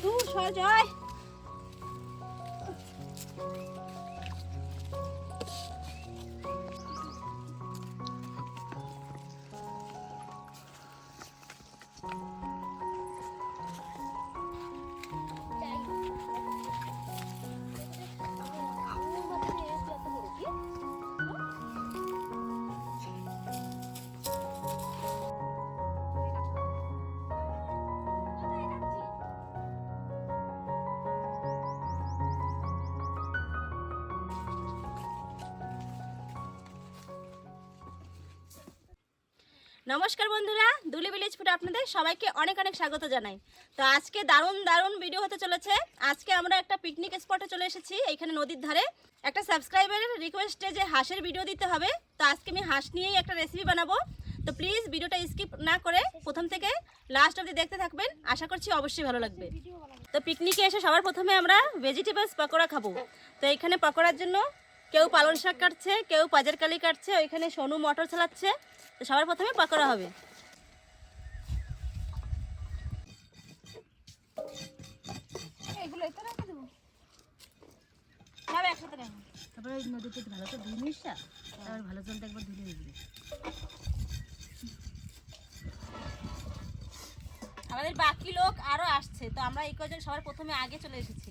দূর সর যায়। নমস্কার বন্ধুরা, দুলি ভিলেজ ফুডে আপনাদের সবাইকে অনেক অনেক স্বাগত জানাই। তো আজকে দারুণ ভিডিও হতে চলেছে। আজকে আমরা একটা পিকনিক স্পটে চলে এসেছি, এইখানে নদীর ধারে। একটা সাবস্ক্রাইবারের রিকোয়েস্টে যে হাঁসের ভিডিও দিতে হবে, তো আজকে আমি হাঁস নিয়েই একটা রেসিপি বানাবো। তো প্লিজ ভিডিওটা স্কিপ না করে প্রথম থেকে লাস্ট অবধি দেখতে থাকবেন, আশা করছি অবশ্যই ভালো লাগবে। তো পিকনিকে এসে সবার প্রথমে আমরা ভেজিটেবলস পকোড়া খাবো। তো এইখানে পকোড়ার জন্য কেউ পালং শাক কাটছে, কেউ পাজের কালি কাটছে, ওইখানে সোনু মটর চালাচ্ছে। তো সবার প্রথমে পকোড়া হবে। তারপরে ওই নদীতে ভালো করে ধুয়ে নিস, তারপর ভালো জলটা একবার ধুয়ে দিবি। আমাদের বাকি লোক আরো আসছে, তো আমরা এই কজন সবার প্রথমে আগে চলে এসেছি।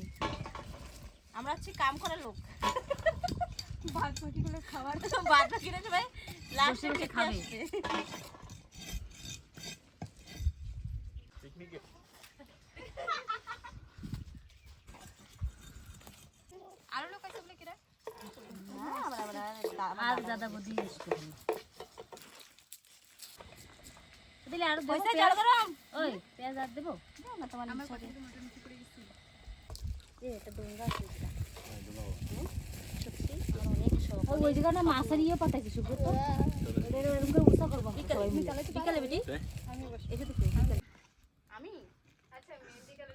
আমরা হচ্ছে কাম করার লোক, বাদ বাকিগুলো খাবার, বাদ বাকিরা সবাই লাস্টে খাবে। আরো লোক আছে বলে কিরা আর দাদা বদি আসবে দিলে আর পয়সা জল গরম। ওই পেঁয়াজ আর দেবো না তোমার সাথে। এটা ডোঙ্গা আছে সত্যি অনেক শখ। ওই জায়গাটা মাছের ইয়ে পাতা কিছু তো এরকম করে উৎসব করবো বিকালে বেটি। আমি এসে তো আমি আচ্ছা বিকালে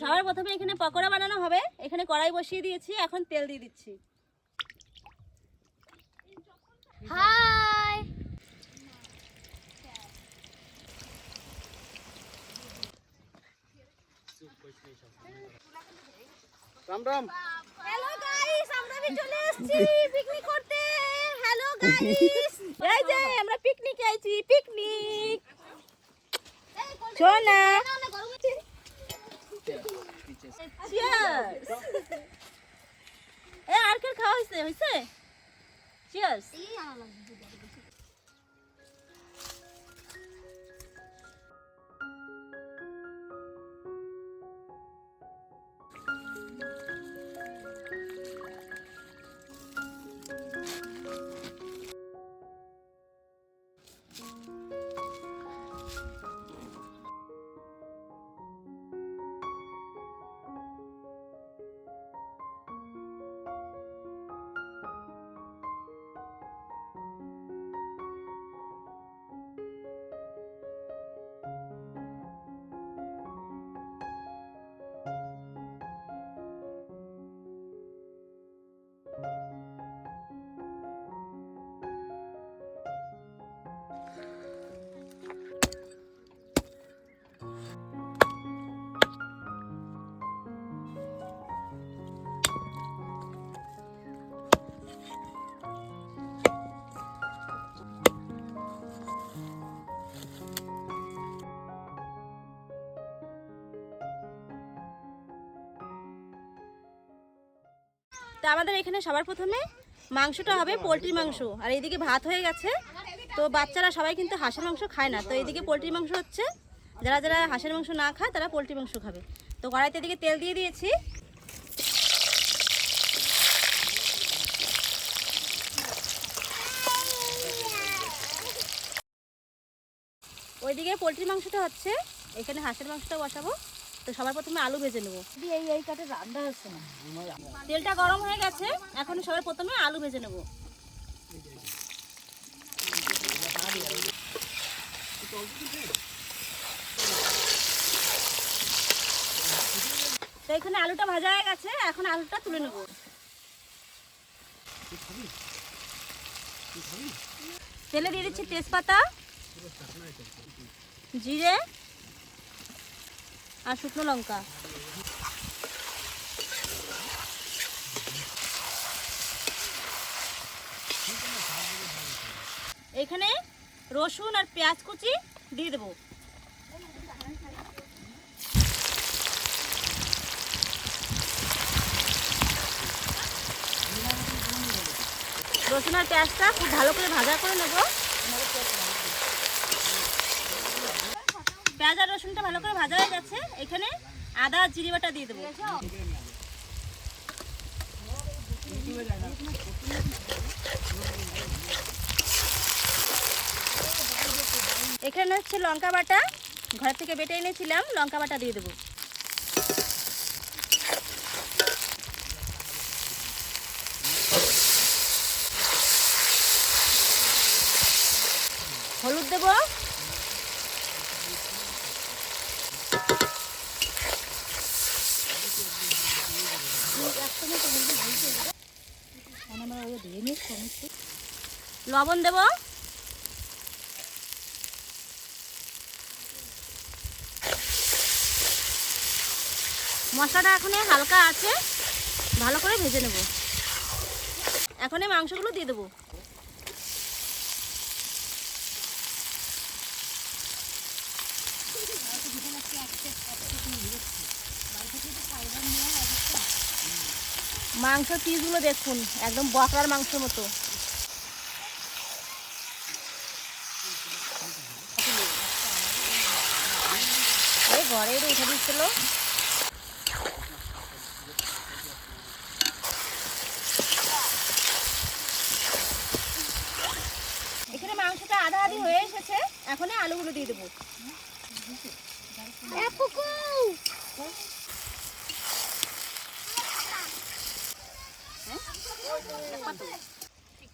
সবার প্রথমে এখানে পকোড়া বানানো হবে। এখানে কড়াই বসিয়ে দিয়েছি, এখন তেল দিয়ে দিচ্ছি। হাই রাম রাম। হ্যালো গাইস, আমরা চলে এসেছি পিকনিক করতে। হ্যালো গাইস, এই যে আমরা পিকনিকে আইছি, পিকনিক সোনা। চিয়ার্স। এ আর কি খাওয়া হইছে? চিয়ার্স। তো আমাদের এখানে সবার প্রথমে মাংসটা হবে পোলট্রির মাংস, আর এইদিকে ভাত হয়ে গেছে। তো বাচ্চারা সবাই কিন্তু হাঁসের মাংস খায় না, তো এইদিকে পোলট্রির মাংস হচ্ছে। যারা যারা হাঁসের মাংস না খায় তারা পোলট্রির মাংস খাবে। তো কড়াইতে এদিকে তেল দিয়ে দিয়েছি। ওইদিকে পোলট্রির মাংসটা হচ্ছে। এখানে হাঁসের মাংসটা বসাবো। তো সবার প্রথমে আলু ভেজে নেবো। এই কাটে রান্না হচ্ছে না। তেলটা গরম হয়ে গেছে, এখন সবার প্রথমে আলু ভেজে নেবো। তো এখানে আলুটা ভাজা হয়ে গেছে, এখন আলুটা তুলে নেবো। তেলে দিয়ে দিচ্ছি তেজপাতা, জিরে আর শুকনো লঙ্কা। এখানে রসুন আর পেঁয়াজ কুচি দিয়ে দেবো। রসুন আর পেঁয়াজটা খুব ভালো করে ভাজা করে নেব। পেঁয়াজ আর রসুনটা ভালো করে ভাজা হয়ে গেছে, এখানে আদা আর জিরে বাটা দিয়ে দেবো। এখানে হচ্ছে লঙ্কা বাটা, ঘর থেকে বেটে এনেছিলাম, লঙ্কা বাটা দিয়ে দেবো। হলুদ দেবো, লবণ দেবো, মশলাটা এখন হালকা আছে, ভালো করে ভেজে নেব। এখন এই মাংসগুলো দিয়ে দেবো। মাংস পিসগুলো দেখুন, একদম বকরার মাংসের মতো। এই ঘরে উঠে দিচ্ছিল। এখানে মাংসটা আধা আধি হয়ে এসেছে, এখন আলুগুলো দিয়ে দেবো।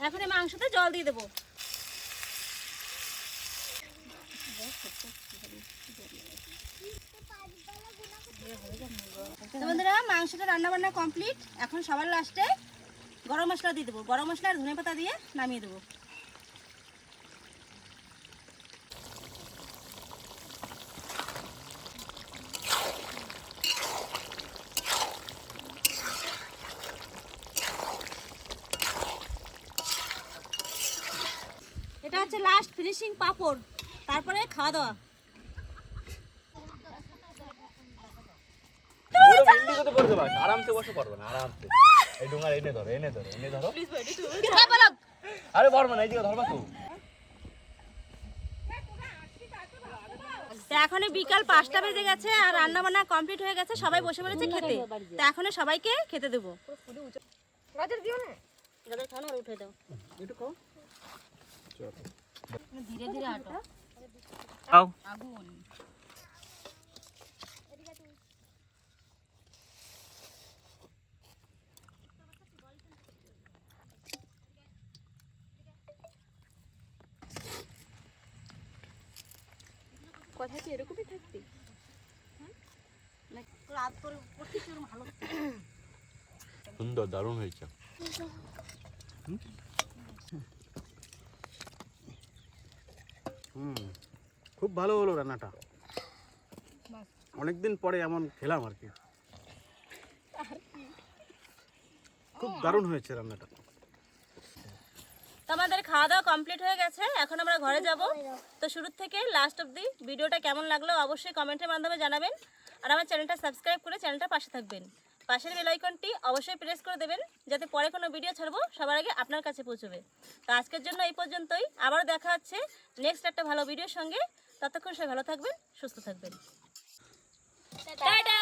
এখন মাংসতে জল দিয়ে দেবো। বন্ধুরা, মাংসটা রান্না বান্না কমপ্লিট। এখন সবার লাস্টে গরম মশলা দিয়ে দেবো। গরম মশলা আর ধনেপাতা দিয়ে নামিয়ে দেবো। এটা হচ্ছে লাস্ট ফিনিশিং পাপড়, তারপরে খাওয়া দাওয়া। আরামসে বসে পারবে না, আরামসে। এই ডুঙ্গার এনে ধরো, এনে ধরো, এনে ধরো। আরে পারবে না, এইদিকে ধরবা তো। এখন বিকাল 5টা বেজে গেছে আর রান্না বান্না কমপ্লিট হয়ে গেছে, সবাই বসে পড়েছে খেতে। তো এখন সবাইকে খেতে দেবো। উঠে দাও, ধীরে ধীরে হাঁটো। আগুন কথা কি এরকমই থাকতি? সুন্দর, দারুণ হয়েছে। খুব ভালো হলো রান্নাটা, অনেকদিন পরে এমন খেলাম আর কি। খুব দারুণ হয়েছে রান্নাটা। তো আমাদের খাওয়া দাওয়া কমপ্লিট হয়ে গেছে, এখন আমরা ঘরে যাব। তো শুরু থেকে লাস্ট অবধি ভিডিওটা কেমন লাগলো অবশ্যই কমেন্টের মাধ্যমে জানাবেন। আর আমার চ্যানেলটা সাবস্ক্রাইব করে চ্যানেলটা পাশে থাকবেন। পাশের বেল আইকনটি অবশ্যই প্রেস করে দেবেন, যাতে পরে কোনো ভিডিও ছাড়বো সবার আগে আপনার কাছে পৌঁছবে। তো আজকের জন্য এই পর্যন্তই, আবারও দেখা হচ্ছে নেক্সট একটা ভালো ভিডিওর সঙ্গে। ততক্ষণ সবাই ভালো থাকবেন, সুস্থ থাকবেন। টাটা।